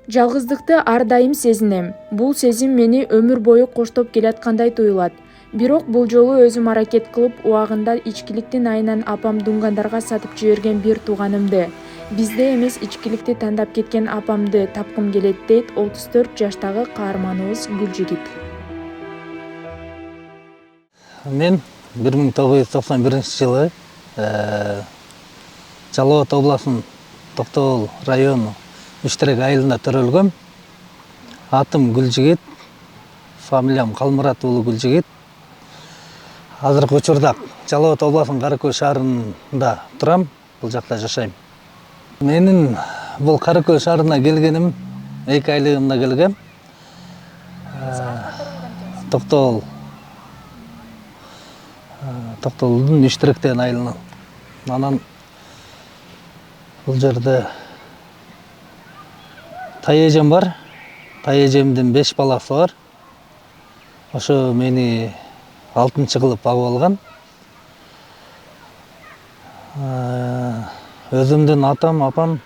Жалгыздыкты ар дайым сезинем. Бул сезим мени өмүр бою коштоп келаткандай туюлат. Бирок бул жолу өзүм аракет кылып убагында ичкиликтин айынан апам Дунгандарга сатып жиберген бир тууганымды, бизде эмес ичкиликти тандап кеткен апамды тапкым келет, дейт 34 жаштагы каарманыбыз Гүлжигит. Мен 1991 жылы Жалал Абад областынын Токтогул району Үчтерек айылында төрөлгөм. Атым Гүлжигит, фамилиям Калмурат уулу Гүлжигит. Азыркы учурда Жалал Абад областынын Каракөл шаарында турам, бул жакта жашайм. Менин бул Каракөл шаарына келгеним 2 айлыгымда келгем. Токтогулдун Үчтеректен айылынан. Анан бул жерде тай эжем бар. Тай эжемдин 5 баласы бар. Ошо мени 6-чы кылып багып алган. Өзүмдүн атам, апам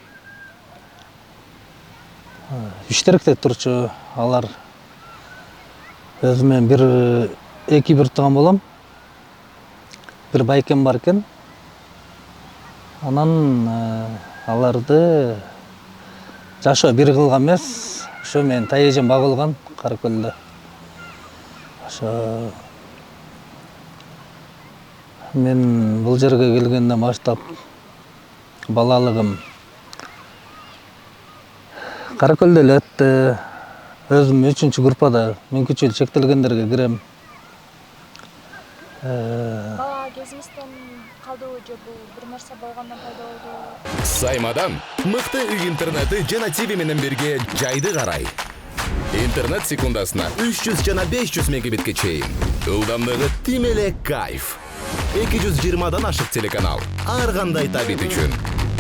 Үчтеректе турчу. Алар өзүмен бир тууган болом. Бир байкем бар экен. Анан аларды жашоо бир кылган эмес. Ошо мен тай эжем багып алган Каракөлдө. Ошо мен бул жерге келгенден баштап балалыгым Каракөлдө эле өттү. Өзүм 3-чү группада мүмкүнчүлүгү чектелгендерге кирем. Бала кезиңизден калдыбы же бул бир нерсе болгондон пайда болду? Саймадан мыкты үй интернети жана ТВ менен бирге жайды карай. Интернет секундасына 300 жана 500 мегабитке чейин. Ылдамдыгы тим эле кайф. 220дан ашык телеканал. Ар кандай табит үчүн.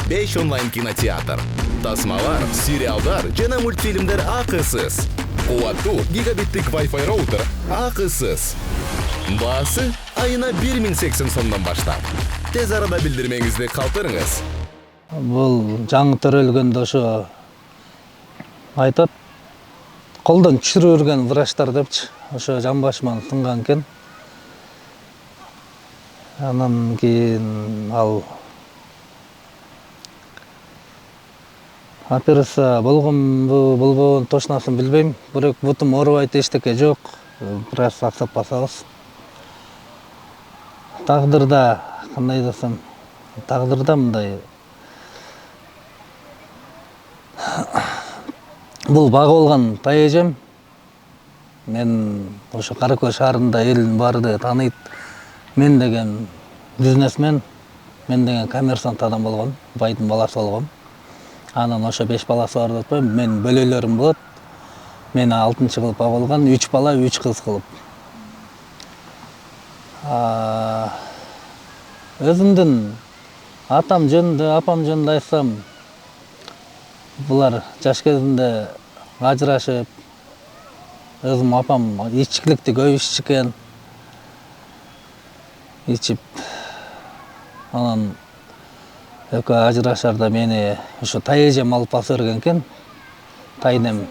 5 онлайн кинотеатр. Тасмалар, сериалдар жана мультфильмдер акысыз. Кубаттуу гигабиттик Wi-Fi роутер акысыз. Баасы айына 1080 сомдон баштап. Тез арада билдирмеңизди калтырыңыз. Бул жаңы төрөлгөндө ошо айтат, колдон түшүрө берген врачтар депчи. Ошо жан башыма сынган экен. Анан кийин ал операция болгонбу, болбогон точносын билбейм. Бирок бутум оорубайт, эчтеке жок. Бир аз аксап басабыз. Тагдырда кандай десем, тагдырда мындай. Бул багып алган тай эжем. Мен ошо Каракөл шаарында элдин баары тааныйт. Мен деген бизнесмен, мен деген коммерсант адам болгон, байдын баласы болгон. Анан ошо 5 баласы бар деп коем, мен бөлөлөрүм болот. Мени 6-чы кылып багып алган, 3 бала, 3 кыз кылып. Өзүмдүн атам жөнүндө, апам жөнүндө айтсам, булар жаш кезинде ажырашып, өзүм апам ичкиликти көп ичкен. Ичип, анан экөө ажырашарда мени ошо тай эжем алып басып берген экен. Тайнем.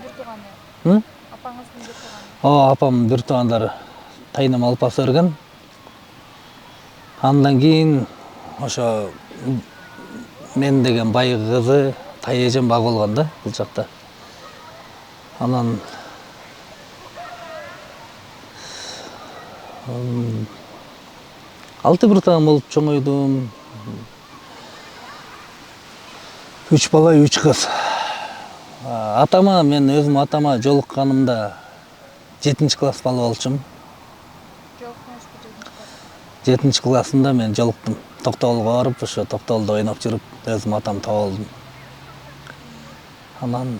Апаңыздын бир тууганы? Апам бир туугандар тайнем алып басып берген. Андан кийин ошо мен деген бай кызы тай эжем багып алган да бул жакта. Анан 6 бир тууган болуп чоңойдум. 3 бала, 3 кыз. Атама, мен өзүм атама жолукканымда 7-чи класс бала болчумун. 7-чи классында мен жолуктум. Токтогулга барып, ошо Токтогулда ойноп жүрүп, өзүм атам таап алдым. Анан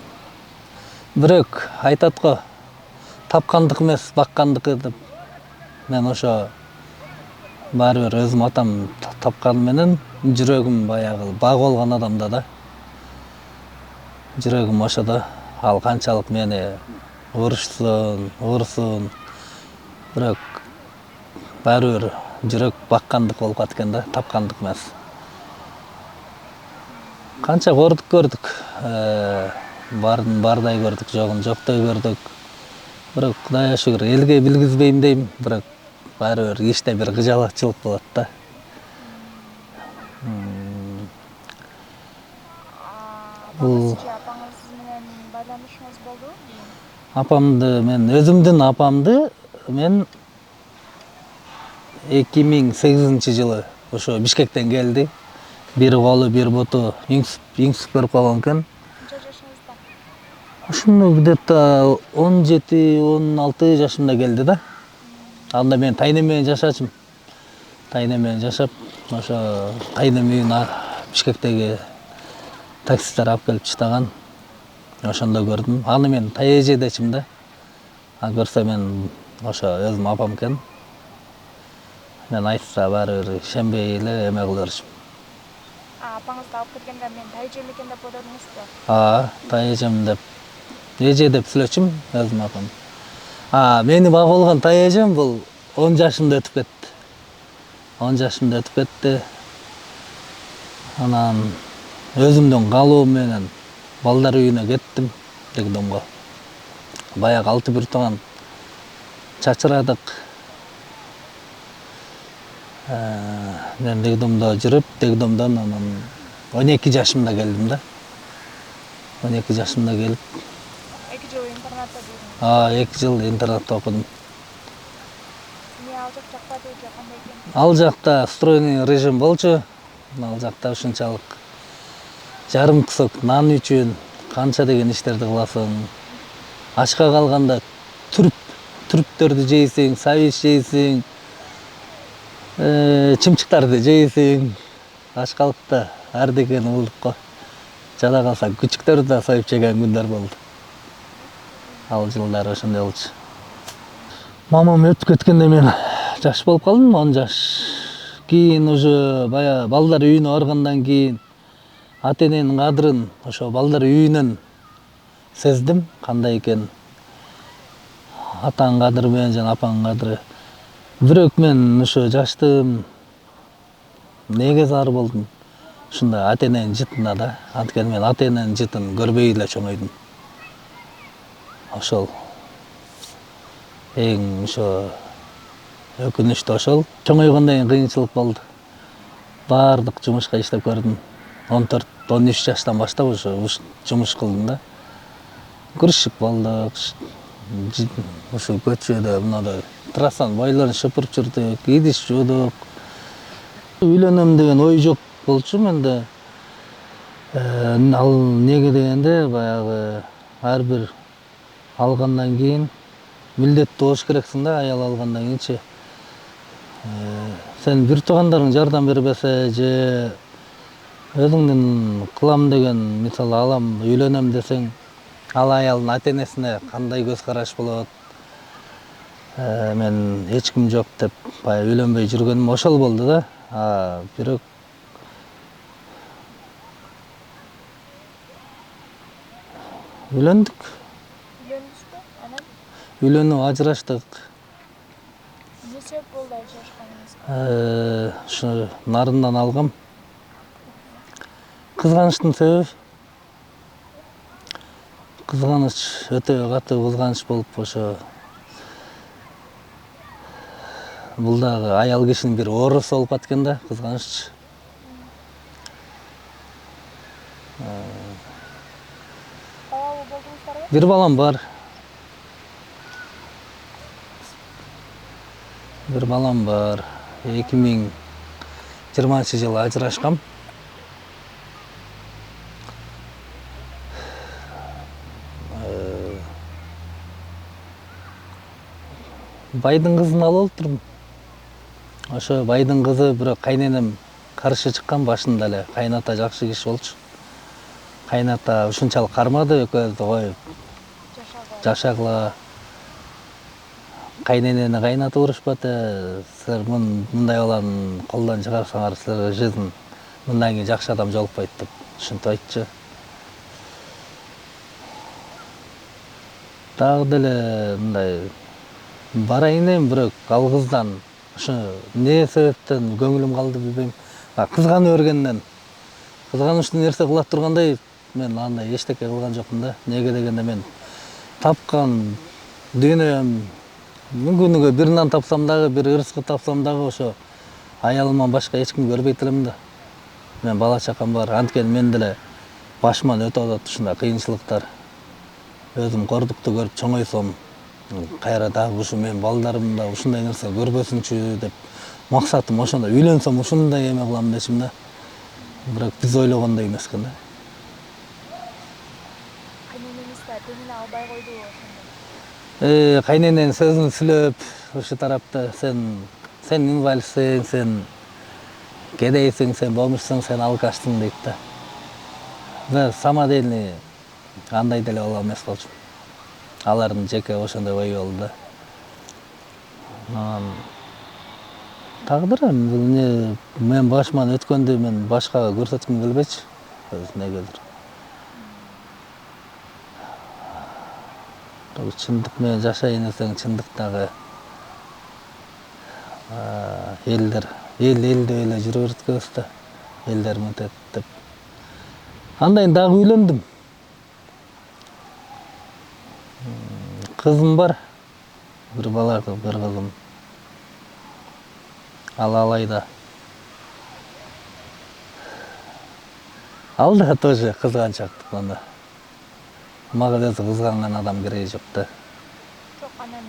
бирок айтат го, тапкандык эмес, баккандыкы деп. Мен ошо баары бир өзүм атам тапкан менен жүрөгүм баягы багып алган адамда да. Жүрөгүм ошодо, ал канчалык мени урушсун, бирок баары бир жүрөк баккандык болуп кеткен да, тапкандык эмес. Канча көрдүк. барын бардай көрдік, жоғын жоқтай көрдік. Бірақ Құдайға шүкір елге білгізбеймін деймін, бірақ бәрібір еште бір қыжалақчылық болады да. Бұл Апаңыз менен байланышыңыз болду? апамды мен өзімдің апамды мен 2008 жылы ошо Бишкектен келди. Бир колу, бир буту иңсип көрүп калган экен. Канча жашыңызда? Ушуну где-то 17-16 жашымда келди да. Анда мен тайнем менен жашачым. Тайнем менен жашап, ошо тайнем үйүн Бишкектеги таксисттер алып келип таштаган. Ошондо көрдүм. Аны мен тай эже дечим да. Көрсө мен ошо өзүм апам экен. Мен айтса баары ишенбей эле эме кыла беришим. Апаңызды алып келгенде мен тайжем экен деп ойлодуңузбу? Тай эжем деп, эже деп сүйлөчүм өзүм апам. Мени багып алган тай эжем бул 10 жашымда өтүп кетти. 10 жашымда өтүп кетти. Анан өзүмдүн калуум менен балдар үйүнө кеттим, Дегдомго. Баягы 6 бир тууган чачырадык. Мен Дегдомдо жүрүп, Дегдомдон анан 12 жашымда келдим да. 12 жашымда келип. 2 жыл интернатта жүрдүңүз? 2 жыл интернатта окудум. Эмне ал жак жакпады же кандай экен? Ал жакта стройный режим болчу. Ал жакта ушунчалык жарым кусок нан үчүн канча деген иштерди кыласың. Ачка калганда түрүптөрдү жейсиң, сабиш жейсиң, чымчыктарды жейсиң. Ачкалыкта ардекени кылдык го. Жада калса күчүктөрдү да союп жеген күндөр болду. Ал жылдары ошондой болчу. Мамам өтүп кеткенде мен жаш болуп калдым, 10 жаш. Кийин уже бая балдар үйүнө баргандан кийин ата-эненин кадырын ошо балдар үйүнөн сездим, кандай экен. Атанын кадыры менен жана апанын кадыры. Бирок мен ошо жаштым, неге зар болдум? Ушундай ата-эненин жытына да. Анткени мен ата-эненин жытын көрбөй эле чоңойдум. Ошол эң ошо өкүнүчтүү ошол. Чоңойгондон кийин кыйынчылык болду. Баардык жумушка иштеп көрдүм. 14-13 жаштан баштап ошо жумуш кылдым да. Грузчик болдук. Ошо көчөдө мындай трассанын бойлорун шыпырып жүрдүк, идиш жуудук. Үйлөнөм деген ой жок болчу менде. Ал неге дегенде баягы ар бир алгандан кийин милдеттүү болуш керексиң да, аял алгандан кийинчи. Сен бир туугандарың жардам бербесе же өзүңдүн кылам деген, мисалы алам, үйлөнөм десең, ал аялдын ата-энесине кандай көз караш болот? Мен эч ким жок деп баягы үйлөнбөй жүргөнүм ошол болду да. Бирок үйлөндүк. Үйлөндүңүзбү? Анан Үйлөнүп ажыраштык. эмне себеп болду ажырашканыңызга? Ушу нарындан алгам. Кызганычтын себеби. Кызганыч, өтө катуу кызганыч болуп ошо. Бул дагы аял кишинин бир оорусу болуп кеткен да, кызганыч. Балалуу болдуңуздарбы? Бир балам бар. Бир балам бар. 2020 жылы ажырашкам. Байдын кызын алып олтурмун. Ошо байдын кызы, бирок кайненем каршы чыккан башында эле. Кайната жакшы киши болчу. Кайната ушунчалык кармады, экөөбүздү коюп жашагыла. Кайненени кайнатып урушпат, силер мындай баланы колдон чыгарсаңар, силерге жизнь мындан кийин жакшы адам жолукпайт деп ушинтип айтчу. Дагы деле мындай барайын эми, бирок ал кыздан ушу эмне себептен көңүлүм калды билбейм. Кызганып бергенден. Кызганычтуу нерсе кыла тургандай мен андай эчтеке кылган жокмун да. Неге дегенде мен тапкан дүйнөм күнүгө бир нан тапсам дагы, бир ырыскы тапсам дагы ошо аялымдан башка эч ким көрбөйт элем да. Мен бала чакам бар, анткени мен деле башыман өтүп атат ушундай кыйынчылыктар. Өзүм кордукту көрүп чоңойсом, кайра дагы ушу мен балдарым да ушундай нерсе көрбөсүнчү деп максатым ошондой. Үйлөнсөм ушундай эме кылам дечим да. Бирок биз ойлогондой эмес экен да. Кайненеңиз да теңине албай койдубу ошондо? Кайненен сөзүн сүлөп, ушу тарапта сен инвалидсиң, сен кедейсиң, сен бомжсуң, сен алкаштың дейт да. Да самодельный андай деле боло эмес болчу. Алардын жеке ошондой ою болду да. Тагдырым бул эмне мен башыман өткөндү мен башкага көрсөткүм келбейчи. Негедир. Чындык менен жашайын десең, чындыктагы элдер, элди эле жүрө берткенбиз да. Элдер мынтет деп. Андайын дагы үйлөндүм. Кызым бар. Бир бала, бир кызым. Ал алайда. Ал да тоже кызганчактык анда. Мага өзү кызганган адам кереги жок да. Жок, анан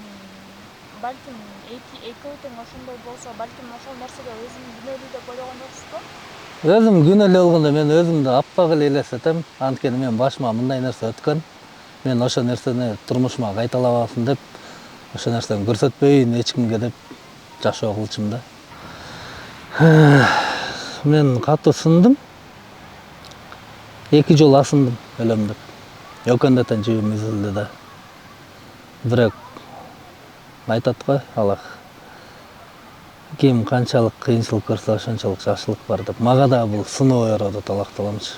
балким экөө тең ошондой болсо, балким ошол нерсеге өзүм күнөөлүү деп ойлогон жоксузбу? Өзүм күнөөлүү болгондо мен өзүмдү аппак эле элестетем. Анткени мен башыма мындай нерсе өткөн. Мен ошол нерсени турмушума кайталабасын деп, ошол нерсени көрсөтпөйүн эч кимге деп жашоо кылчумун да. Мен катуу сындым. 2 жолу асындым өлөм деп. Өкөндөтөн жүйүм үзүлдү да. Бирок айтат го Аллах. Ким канчалык кыйынчылык көрсө ошончолук жакшылык бар деп. Мага да бул сыноо өрөт Аллах таламчы.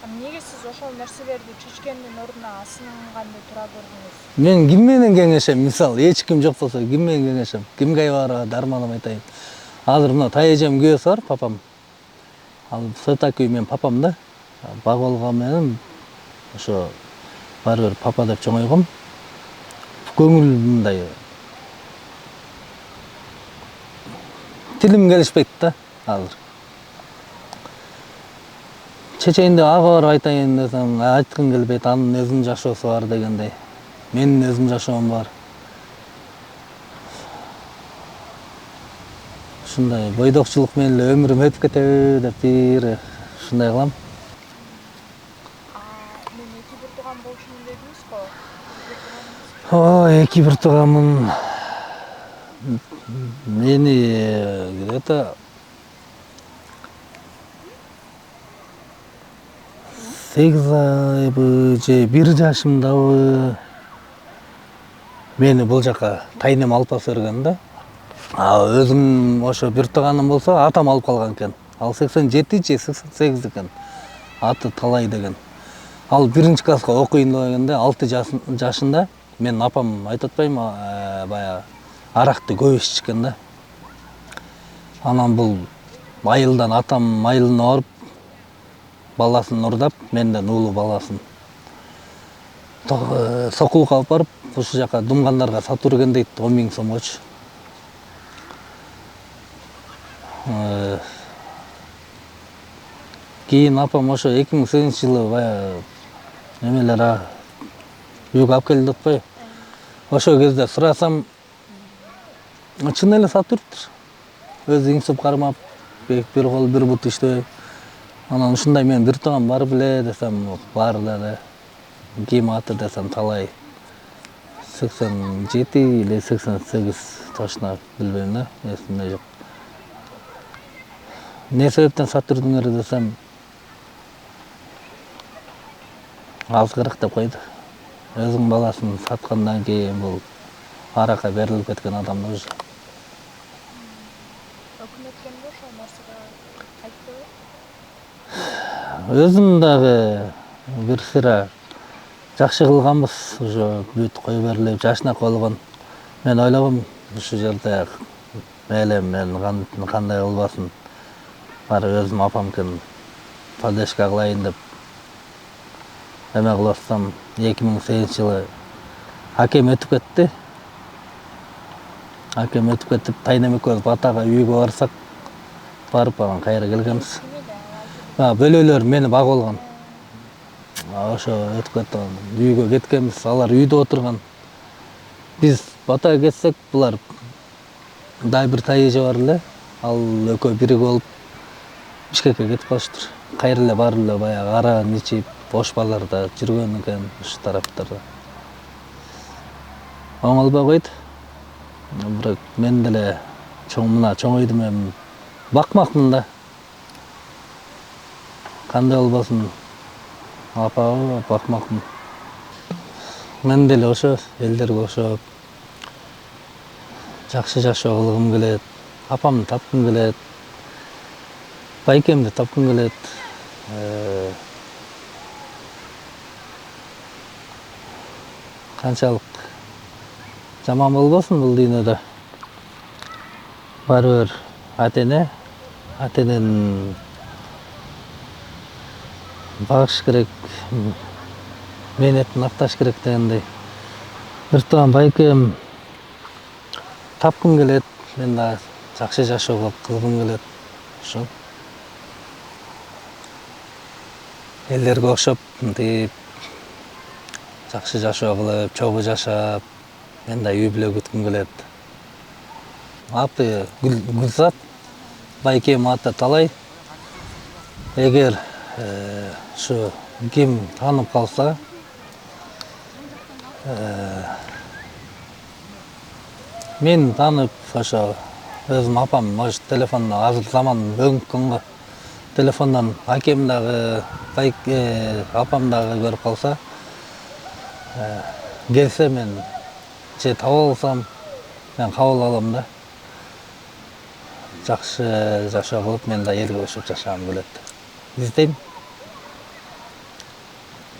Эмнеге сиз ошол нерселерди чечкендин ордуна асынганды тура көрдүңүз? Мен ким менен кеңешем? Мисалы, эч ким жок болсо ким менен кеңешем? Кимге барып дарманым айтайын. Азыр мына тайэжем күйөөсү бар, папам. Ал сотак үй мен папам да. Бак болгон менен ошо баары бир папа деп чоңойгом. Көңүл мындай тилим келишпейт да азыр. Чечейинде ага барып айтайын десем, айткым келбейт, анын өзүнүн жашоосу бар дегендей. Менин өзүмдүн жашоом бар. Ушундай бойдокчулук менен эле өмүрүм өтүп кетеби деп бир ушундай кылам. Мен 2-1 тууган болушумун дедиңиз го. 2 бир тууганмын. Мени где-то 8 айбы же 1 жашымдабы мени бул жака тайнем алып басып берген да. Өзүм ошо 1 тууганым болсо атам алып калган экен. Ал 87 же 88 экен. Аты Талай деген. Ал 1-чи класска окуйын дегенде 6 жашында менин апам айтып атпайбы, баягы аракты көп ичкен да. Анан бул айылдан атам майылына барып баласын урдап, менден уулу баласын сокулукка алып барып, ушу жака думгандарга сатып берген дейт 10 000 сомгочу. Кийин апам ошо 2008-жылы баягы немелер үйгө алып келди атпайбы. Ошол кезде сурасам, чын эле сатып бериптир. Өзү иңсип кармап, бир кол бир бут иштебей. Анан ушундай мен 1 тууган бар беле десем, бар деле. Ким аты десем Талай. 87 или 88 точно билбейм да, эсимде жок. Не себептен сатып бердиңер десем, азгырык деп койду. Өзүнүн баласын саткандан кийин бул аракка берилип кеткен адам да уже. Өкмөткөндө ошол нерсеге айтпайбы? Өзүм дагы бир сыра жакшы кылганбыз, уже бүт кое берилип, жашынак болгон. Мен ойлогом, ушу жерде мейле мен кандай кылбасын. Бары өзүм апам экен, поддержка кылайын деп эме кылып атсам 2008-жылы акем өтүп кетти. Акем өтүп кетип, тайнем экөөбүз батага үйгө барсак, барып анан кайра келгенбиз. Бөлөлөр мени багып алган. Ошо өтүп кетти. Үйгө кеткенбиз, алар үйдө отурган. Биз батага кетсек, булар дай бир тайыжы бар эле. Ал экөө биригип алып Бишкекке кетип калыштыр. Кайра эле барып эле баягы араан ичип, бош базарда жүргөн экен ушу тараптарда. Оңолбой койду. Бирок мен деле чоң үйдү мен бакмакмын да. Кандай болбосун, апага бакмакмын. Мен деле ошо элдерге окшоп жакшы жашоо кылгым келет. Апамды тапкым келет. Байкемди тапкым келет. Канчалык жаман болбосун бул дүйнөдө. Баары бир ата-энени багыш керек, мээнетин акташ керек дегендей. Бир тууган байкем тапкым келет, мен да жакшы жашоо кылгым келет. Ошо. Элдерге окшоп мынтип жакшы жашоо кылып, чогуу жашап, мен да үй бүлө күткүм келет. Аты Гүлзат, байкем аты Талай. Эгер ушу ким таанып калса, мен таанып ошо өзүм апам, может, телефондон азыр заман өңүккөн го. Телефондон акем дагы, апам дагы көрүп калса, келсе мен же таба алсам, мен кабыл алам да. Жакшы жашоо кылып, мен да элге өшүп жашагым келет. Издейм.